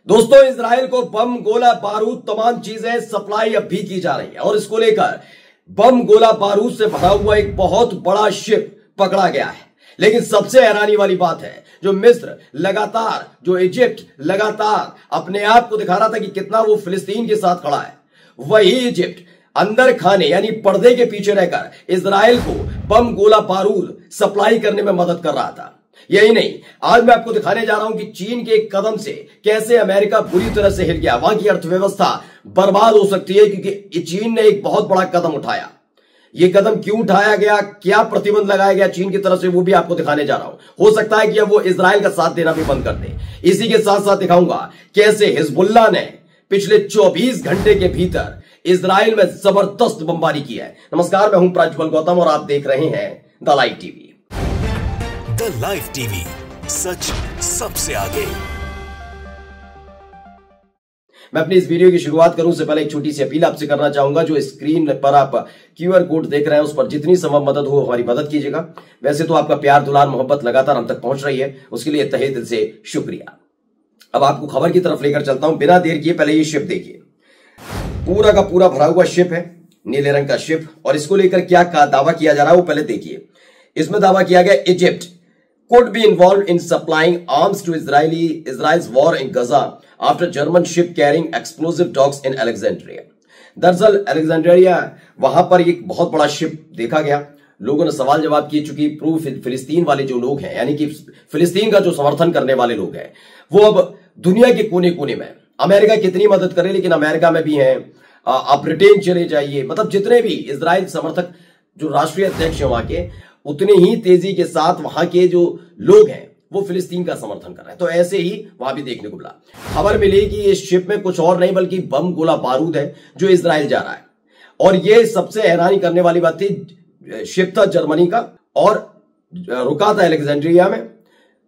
दोस्तों, इजराइल को बम, गोला बारूद, तमाम चीजें सप्लाई अब भी की जा रही है और इसको लेकर बम, गोला बारूद से भरा हुआ एक बहुत बड़ा शिप पकड़ा गया है। लेकिन सबसे हैरानी वाली बात है, जो मिस्र लगातार, जो इजिप्ट लगातार अपने आप को दिखा रहा था कि कितना वो फिलिस्तीन के साथ खड़ा है, वही इजिप्ट अंदर खाने यानी पर्दे के पीछे रहकर इजराइल को बम, गोला बारूद सप्लाई करने में मदद कर रहा था। यही नहीं, आज मैं आपको दिखाने जा रहा हूं कि चीन के एक कदम से कैसे अमेरिका बुरी तरह से हिल गया, वहां की अर्थव्यवस्था बर्बाद हो सकती है, क्योंकि चीन ने एक बहुत बड़ा कदम उठाया। यह कदम क्यों उठाया गया, क्या प्रतिबंध लगाया गया चीन की तरफ से, वो भी आपको दिखाने जा रहा हूं। हो सकता है कि अब वो इजराइल का साथ देना भी बंद कर दे। इसी के साथ साथ दिखाऊंगा कैसे हिजबुल्लाह ने पिछले 24 घंटे के भीतर इजराइल में जबरदस्त बमबारी की है। नमस्कार, मैं हूं प्रज्वल गौतम और आप देख रहे हैं the live TV. The live TV, सच सबसे आगे। मैं अपनी इस वीडियो की शुरुआत करूं से पहले एक छोटी सी अपील आपसे करना चाहूंगा। जो स्क्रीन पर आप QR कोड देख रहे हैं, उस पर जितनी संभव मदद हो हमारी मदद कीजिएगा। वैसे तो आपका प्यार, दुलार, मोहब्बत लगातार हम तक पहुंच रही है, उसके लिए तहे दिल से शुक्रिया। अब आपको खबर की तरफ लेकर चलता हूं बिना देर किए। पहले ये शिप देखिए, पूरा का पूरा भरा हुआ शिप है, नीले रंग का शिप। और इसको लेकर क्या दावा किया जा रहा है वो पहले देखिए। इसमें दावा किया गया Egypt could be involved in supplying arms to Israel's war in Gaza after German ship carrying explosive dogs in Alexandria। दरअसल अलेक्जेंड्रिया वहां पर एक बहुत बड़ा शिप देखा गया। लोगों ने सवाल जवाब किए, चूंकि प्रो फिलिस्तीन वाले जो लोग हैं, यानी कि फिलिस्तीन का जो समर्थन करने वाले लोग हैं, वो अब दुनिया के कोने कोने में, अमेरिका कितनी मदद करे, लेकिन अमेरिका में भी हैं, आप ब्रिटेन चले जाइए, मतलब जितने भी इजराइल समर्थक जो राष्ट्रीय अध्यक्ष हैं वहां के, उतने ही तेजी के साथ वहां के जो लोग हैं वो फिलिस्तीन का समर्थन कर रहे हैं। तो ऐसे ही वहां भी देखने को मिला। खबर मिली कि इस शिप में कुछ और नहीं बल्कि बम, गोला बारूद है जो इजराइल जा रहा है। और ये सबसे हैरानी करने वाली बात थी, शिप था जर्मनी का और रुका था अलेक्जेंड्रिया में,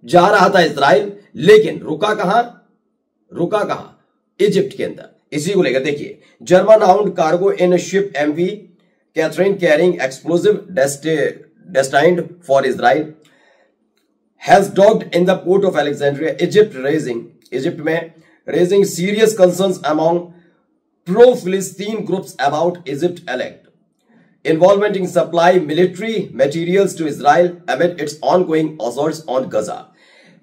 जा रहा था इजराइल, लेकिन रुका कहां? इजिप्ट के अंदर। इसी को लेकर देखिए, German hound cargo in ship MV Catherine carrying explosive destined for Israel has docked in the port of Alexandria, Egypt raising serious concerns among pro-Philistine groups about Egypt involvement in supply military materials to Israel amid its ongoing assaults on Gaza।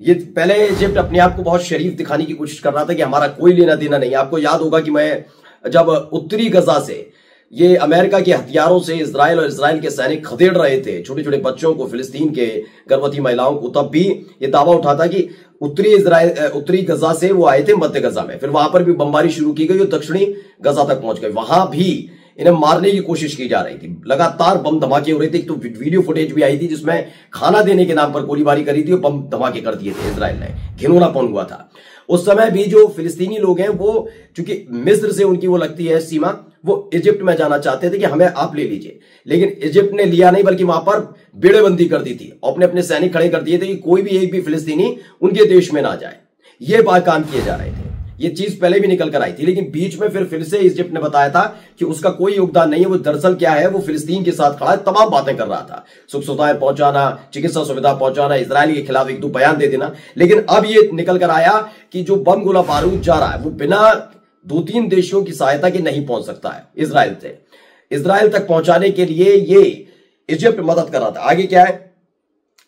ये पहले Egypt अपने आप को बहुत शरीफ दिखाने की कोशिश कर रहा था कि हमारा कोई लेना देना नहीं। आपको याद होगा कि मैं जब उत्तरी गजा से ये अमेरिका के हथियारों से इजराइल और इजराइल के सैनिक खदेड़ रहे थे छोटे छोटे बच्चों को, फिलिस्तीन के गर्भवती महिलाओं को, तब भी ये दावा उठा था कि उत्तरी गजा से वो आए थे मध्य गजा में। फिर वहां पर भी बमबारी शुरू की गई और दक्षिणी गजा तक पहुंच गए। वहां भी इन्हें मारने की कोशिश की जा रही थी, लगातार बम धमाके हो रहे थे। एक तो वीडियो फुटेज भी आई थी जिसमें खाना देने के नाम पर गोलीबारी करी थी और बम धमाके कर दिए थे इजराइल ने। घिनौनापन हुआ था उस समय भी। जो फिलिस्तीनी लोग हैं वो, चूंकि मिस्र से उनकी वो लगती है सीमा, वो इजिप्ट में जाना चाहते थे कि हमें आप ले लीजिए, लेकिन इजिप्ट ने लिया नहीं, बल्कि वहां पर बेड़ेबंदी कर दी थी, अपने अपने सैनिक खड़े कर दिए थे कि कोई भी एक भी फिलिस्तीनी उनके देश में ना जाए। ये बात काम किए जा रहे थे। ये चीज पहले भी निकल कर आई थी, लेकिन बीच में फिर से इजिप्ट ने बताया था कि उसका कोई योगदान नहीं है। वो दरअसल क्या है, वो फिलिस्तीन के साथ खड़ा है, तमाम बातें कर रहा था, सुख सुविधाएं पहुंचाना, चिकित्सा सुविधा पहुंचाना, इजराइल के खिलाफ एक दो बयान दे देना। लेकिन अब ये निकल कर आया कि जो बम, गोला बारूद जा रहा है वो बिना 2-3 देशों की सहायता के नहीं पहुंच सकता है इजराइल से। इजराइल तक पहुंचाने के लिए ये इजिप्ट मदद कर रहा था। आगे क्या है,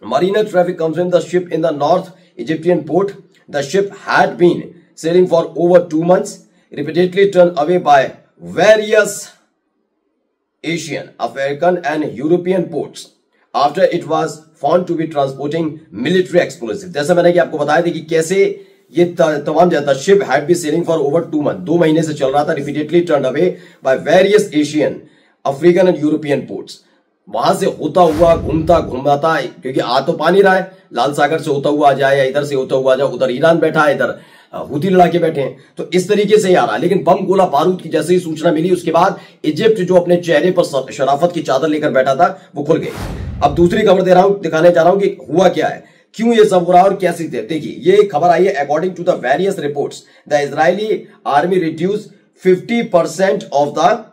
Marine Traffic comes in the ship in the north Egyptian port. The ship had been sailing for over 2 months, repeatedly turned away by various Asian, African and European ports after it was found to be transporting military explosives। जैसा मैंने कि आपको बताया था कि कैसे ये तमाम जाता ship had be selling for over 2 months, 2 महीने से चल रहा था, repeatedly turn away by various Asian, African and European ports. वहां से होता हुआ घूमता, क्योंकि आ तो पानी रहा है, लाल सागर से होता हुआ आ जाए या इधर से होता हुआ आ जाए, उधर ईरान बैठा है, इधर हुती लड़ाके बैठे हैं, तो इस तरीके से ही आ रहा है। लेकिन बम, गोला बारूद की जैसे ही सूचना मिली, उसके बाद इजिप्ट जो अपने चेहरे पर शराफत की चादर लेकर बैठा था वो खुल गई। अब दूसरी खबर दिखाने जा रहा हूं कि हुआ क्या है, क्यों ये सब हो रहा है और कैसी थे। देखिए, ये खबर आई है, according to the various reports the Israeli army reduce 50% of the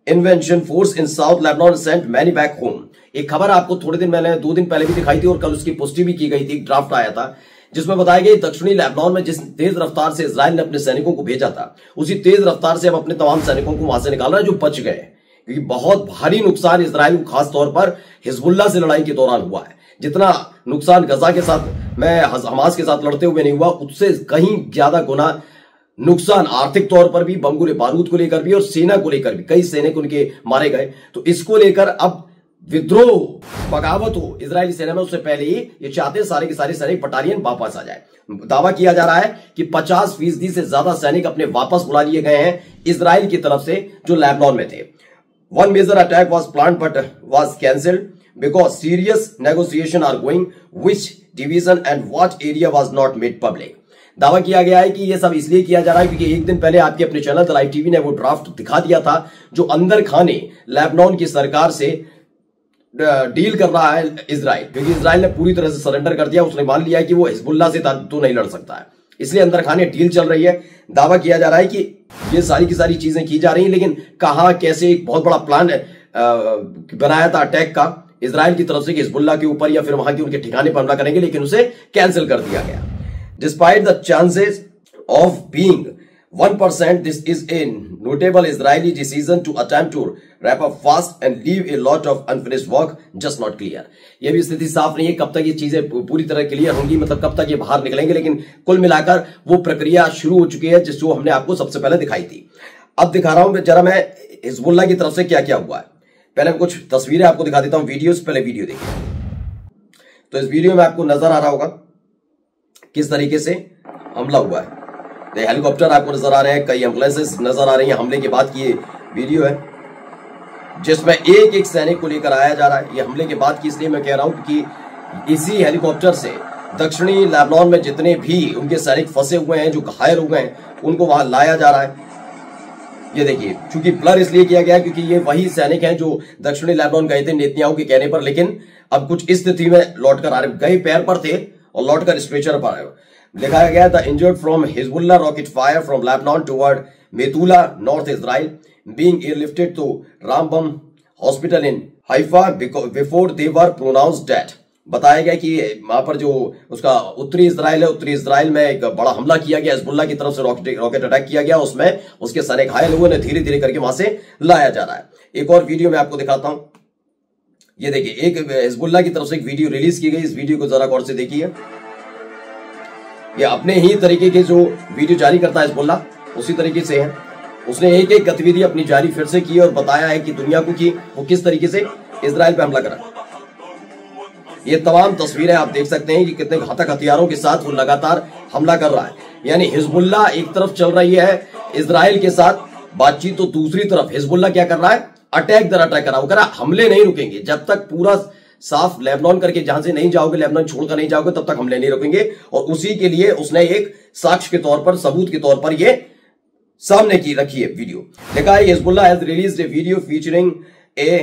invention force in South Lebanon sent many back home. एक खबर आपको थोड़े दिन पहले, 2 दिन पहले भी दिखाई थी और कल उसकी पुष्टि भी की गई थी, ड्राफ्ट आया था जिसमें बताया गया दक्षिणी लेबनान में जिस तेज रफ्तार से इजराइल ने अपने सैनिकों को भेजा था, उसी तेज रफ्तार से अब अपने तमाम सैनिकों को वहां से निकाल रहा है जो बच गए, क्योंकि बहुत भारी नुकसान इजराइल को खास तौर पर हिजबुल्लाह से लड़ाई के दौरान हुआ है। जितना नुकसान गजा के साथ में हमास के साथ लड़ते हुए नहीं हुआ, उससे कहीं ज्यादा गुना नुकसान आर्थिक तौर पर भी, बम गोले बारूद को लेकर भी और सेना को लेकर भी, कई सैनिक उनके मारे गए। तो इसको लेकर अब विद्रोह, बगावत हो इजरायली सेना में, उससे पहले ही ये चाहते हैं सारे के सारे सैनिक बटालियन वापस आ जाए। दावा किया जा रहा है कि 50% से ज्यादा सैनिक अपने वापस बुला लिए गए हैं इजराइल की तरफ से जो लेबनान में थे। One major attack was plan but was cancelled because serious negotiation are going, which division and what area was not made public. दावा किया गया है कि यह सब इसलिए किया जा रहा है क्योंकि एक दिन पहले आपके अपने चैनल द लाइव टीवी ने वो ड्राफ्ट दिखा दिया था जो अंदर खाने लेबनान की सरकार से डील कर रहा है इजराइल, क्योंकि इजराइल ने पूरी तरह से सरेंडर कर दिया। उसने मान लिया है कि वो हिजबुल्लाह से तो नहीं लड़ सकता है, इसलिए अंदर खाने डील चल रही है। दावा किया जा रहा है कि ये सारी की सारी चीजें की जा रही हैं, लेकिन कहां कैसे एक बहुत बड़ा प्लान बनाया था अटैक का इजराइल की तरफ से कि हिजबुल्लाह के ऊपर या फिर वहां के उनके ठिकाने पर हमला करेंगे, लेकिन उसे कैंसिल कर दिया गया। Despite the chances of being 1%, this is a notable Israeli decision to attempt to wrap up fast and leave a lot of unfinished work just not clear। यह भी स्थिति साफ नहीं है कब तक ये चीजें पूरी तरह क्लियर होंगी, मतलब कब तक ये बाहर निकलेंगे, लेकिन कुल मिलाकर वो प्रक्रिया शुरू हो चुकी है जिसको हमने आपको सबसे पहले दिखाई थी। अब दिखा रहा हूं जरा मैं हिजबुल्लाह की तरफ से क्या क्या हुआ है। पहले कुछ तस्वीरें आपको दिखा देता हूं, वीडियोस, पहले वीडियो देखिए। तो इस वीडियो में आपको नजर आ रहा होगा किस तरीके से हमला हुआ है। हेलीकॉप्टर आपको नजर आ रहे हैं, कई एम्बुलेंसेस नजर आ रही हैं। हमले के बाद की ये वीडियो है जिसमें एक एक सैनिक को लेकर आया जा रहा है। ये हमले के बाद की इसलिए मैं कह रहा हूं क्योंकि इसी हेलीकॉप्टर से दक्षिणी लेबनान में जितने भी उनके सैनिक फंसे हुए हैं, जो घायल हो गए हैं, उनको वहां लाया जा रहा है। ये देखिए, चूंकि ब्लर इसलिए किया गया क्योंकि ये वही सैनिक हैं जो दक्षिणी लेबनान गए थे नेतन्याहू के कहने पर, लेकिन अब कुछ इस स्थिति में लौटकर आ रहे, गए पैर पर थे और लौटकर स्ट्रेचर पर आए। लिखाया गया the injured from Hezbollah rocket fire from Lebanon toward Metula north Israel being airlifted to Rambam hospital in Haifa before they were pronounced dead. बताया गया कि वहां पर जो उसका उत्तरी इजराइल है, उत्तरी इजराइल में एक बड़ा हमला किया गया, हिजबुल्लाह की तरफ से रॉकेट अटैक किया गया, उसमें उसके सारे घायल हुए ने धीरे धीरे करके वहां से लाया जा रहा है। एक और वीडियो मैं आपको दिखाता हूं, ये देखिए, एक हिजबुल्लाह की तरफ से एक वीडियो रिलीज की गई। इस वीडियो को जरा गौर से देखिए। ये अपने ही तरीके के जो वीडियो जारी करता है हिजबुल्लाह, उसी तरीके से है। उसने एक एक गतिविधि अपनी जारी फिर से की और बताया है कि दुनिया को कि वो किस तरीके से इजराइल पे हमला करा। ये तमाम तस्वीरें आप देख सकते हैं कि कितने घातक हथियारों के साथ वो लगातार हमला कर रहा है। यानी हिजबुल्लाह एक तरफ चल रही है इजराइल के साथ बातचीत, तो दूसरी तरफ हिजबुल्लाह क्या कर रहा है, अटैक दर अटैक कर रहा है। वो कह रहा हमले नहीं रुकेंगे जब तक पूरा साफ लेबनान करके जहां से नहीं जाओगे, लेबनान छोड़कर नहीं जाओगे, तब तक हमले नहीं रुकेंगे। और उसी के लिए उसने एक साक्ष्य के तौर पर, सबूत के तौर पर ये सामने की रखी है वीडियो। लिखा है Hezbollah has released a video featuring a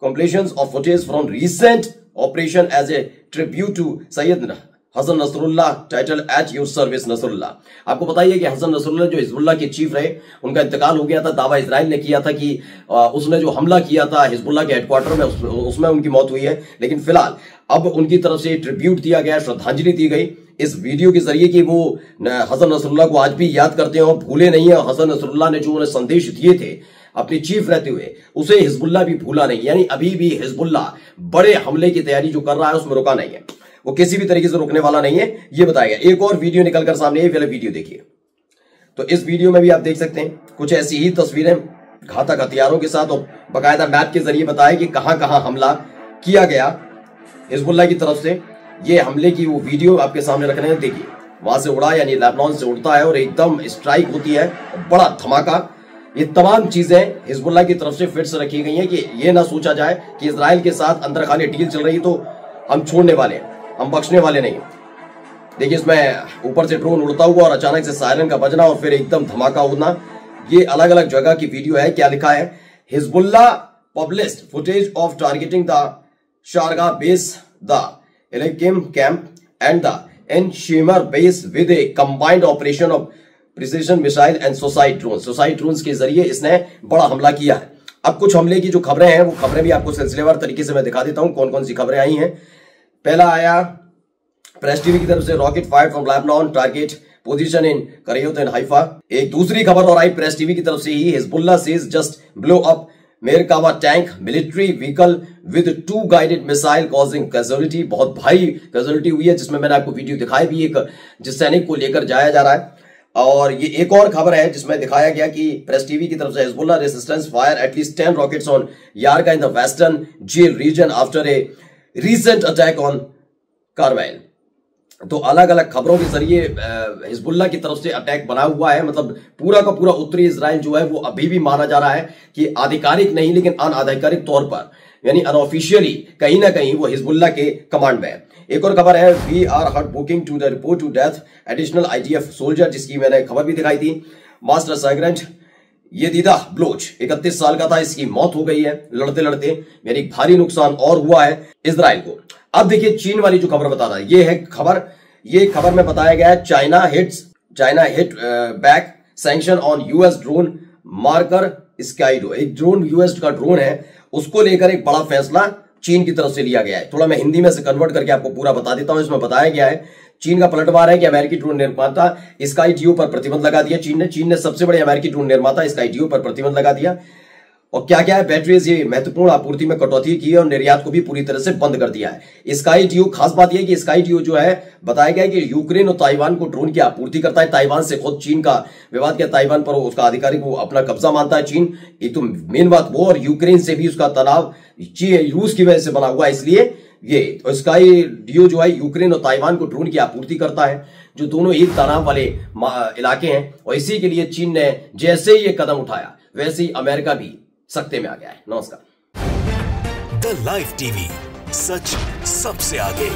completion of footage from recent operation as a tribute to Sayyed Hassan Nasrallah title at your service Nasrallah. आपको बताइए कि हसन नसरुल्लाह जो हिजबुल्लाह के चीफ रहे, उनका इंतकाल हो गया था। दावा इजराइल ने किया था कि उसने जो हमला किया था हिजबुल्लाह के हेडक्वार्टर में, उसमें उनकी मौत हुई है। लेकिन फिलहाल अब उनकी तरफ से ट्रिब्यूट दिया गया, श्रद्धांजलि दी गई इस वीडियो के जरिए कि वो हसन नसरुल्लाह को आज भी याद करते हैं और भूले नहीं है। हसन नसरुल्लाह ने जो उन्हें संदेश दिए थे अपनी चीफ रहते हुए, उसे हिजबुल्लाह भी भूला नहीं। यानी अभी भी हिजबुल्लाह बड़े हमले की तैयारी जो कर रहा है उसमें रुका नहीं है, वो किसी भी तरीके से रुकने वाला नहीं है, ये बताया गया। एक और वीडियो निकलकर सामने आई, पहले वीडियो देखिए। तो इस वीडियो में भी आप देख सकते हैं कुछ ऐसी ही तस्वीरें घातक हथियारों के साथ और बाकायदा मैप के जरिए बताया कि कहां कहां हमला किया गया हिजबुल्लाह की तरफ से। ये हमले की वो वीडियो आपके सामने रख रहे हैं, देखिए। वहां से उड़ा, यानी लेबनान से उड़ता है और एकदम स्ट्राइक होती है, बड़ा धमाका। ये तमाम चीजें हिजबुल्लाह की तरफ से फिर से रखी गई हैं कि ये ना सोचा जाए कि इजराइल के साथ अंदर खाने डील चल रही तो हम छोड़ने वाले हैं, हम बख्शने वाले नहीं। देखिए, इसमें ऊपर से ड्रोन उड़ता हुआ और अचानक से सायरन का बजना और फिर एकदम धमाका होना। ये अलग अलग जगह की वीडियो है। क्या लिखा है, Hezbollah published footage of targeting the Sharaga base, the Elyakim camp and the Ein Shemer base with a combined operation of precision missile and suicide drone. Suicide drone के जरिए इसने बड़ा हमला किया है। अब कुछ हमले की जो खबरें हैं वो खबरें भी आपको सिलसिलेवार तरीके से मैं दिखा देता हूं कौन कौन सी खबरें आई हैं। प्रेस टीवी की तरफ से rocket fired from Lebanon target position in Kiryat and Haifa. एक दूसरी खबर और आई प्रेस टीवी की तरफ से ही, Hezbollah says just blow up Merkava tank military vehicle with 2 guided missile causing casualty. बहुत भारी कैजुअलिटी हुई है, जिसमें मैंने आपको वीडियो दिखाई भी, एक जिस सैनिक को लेकर जाया जा रहा है। और ये एक और खबर है जिसमें दिखाया गया कि प्रेस टीवी की तरफ से Hezbollah resistance fire at least 10 rockets on Yarka in the western Galilee region after a recent attack on Carvail. तो अलग अलग खबरों के जरिए हिजबुल्लाह की तरफ से अटैक बना हुआ है। मतलब पूरा का पूरा उत्तरी इजराइल जो है वो अभी भी माना जा रहा है कि आधिकारिक नहीं लेकिन अनाधिकारिक तौर पर, यानी अनऑफिशियली कहीं ना कहीं वो हिजबुल्लाह के कमांड में है। एक और खबर है, we are heart booking to the report two death additional IDF soldier, जिसकी मैंने खबर भी दिखाई थी। मास्टर सर्जेंट येदिदा ब्लोच 31 साल का था, इसकी मौत हो गई है लड़ते लड़ते, यानी भारी नुकसान और हुआ है इजराइल को। अब देखिए चीन वाली जो खबर बता रहा है, ये खबर में बताया गया है China hit back sanction on US drone marker Skydio. एक ड्रोन US का ड्रोन है, उसको लेकर एक बड़ा फैसला चीन की तरफ से लिया गया है। थोड़ा मैं हिंदी में से कन्वर्ट करके आपको पूरा बता देता हूं। इसमें बताया गया है चीन का पलटवार है कि अमेरिकी ड्रोन निर्माता स्काईडियो पर प्रतिबंध लगा दिया चीन ने सबसे बड़े अमेरिकी ड्रोन निर्माता स्काईडियो पर प्रतिबंध लगा दिया। और क्या क्या है, बैटरीज ये महत्वपूर्ण आपूर्ति में कटौती की है और निर्यात को भी पूरी तरह से बंद कर दिया है। स्काईडियो, खास बात यह कि स्काईडियो जो है बताया गया है कि यूक्रेन और ताइवान को ड्रोन की आपूर्ति करता है। ताइवान से खुद चीन का विवाद किया, ताइवान पर उसका आधिकारिक वो अपना कब्जा मानता है चीन। एक तो मेन बात वो, और यूक्रेन से भी उसका तनाव रूस की वजह से बना हुआ है, इसलिए ये स्काईडियो जो है यूक्रेन और ताइवान को ड्रोन की आपूर्ति करता है, जो दोनों एक तनाव वाले इलाके हैं। और इसी के लिए चीन ने जैसे ही ये कदम उठाया वैसे ही अमेरिका भी सख्ते में आ गया है। नमस्कार। द लाइव टीवी, सच सबसे आगे।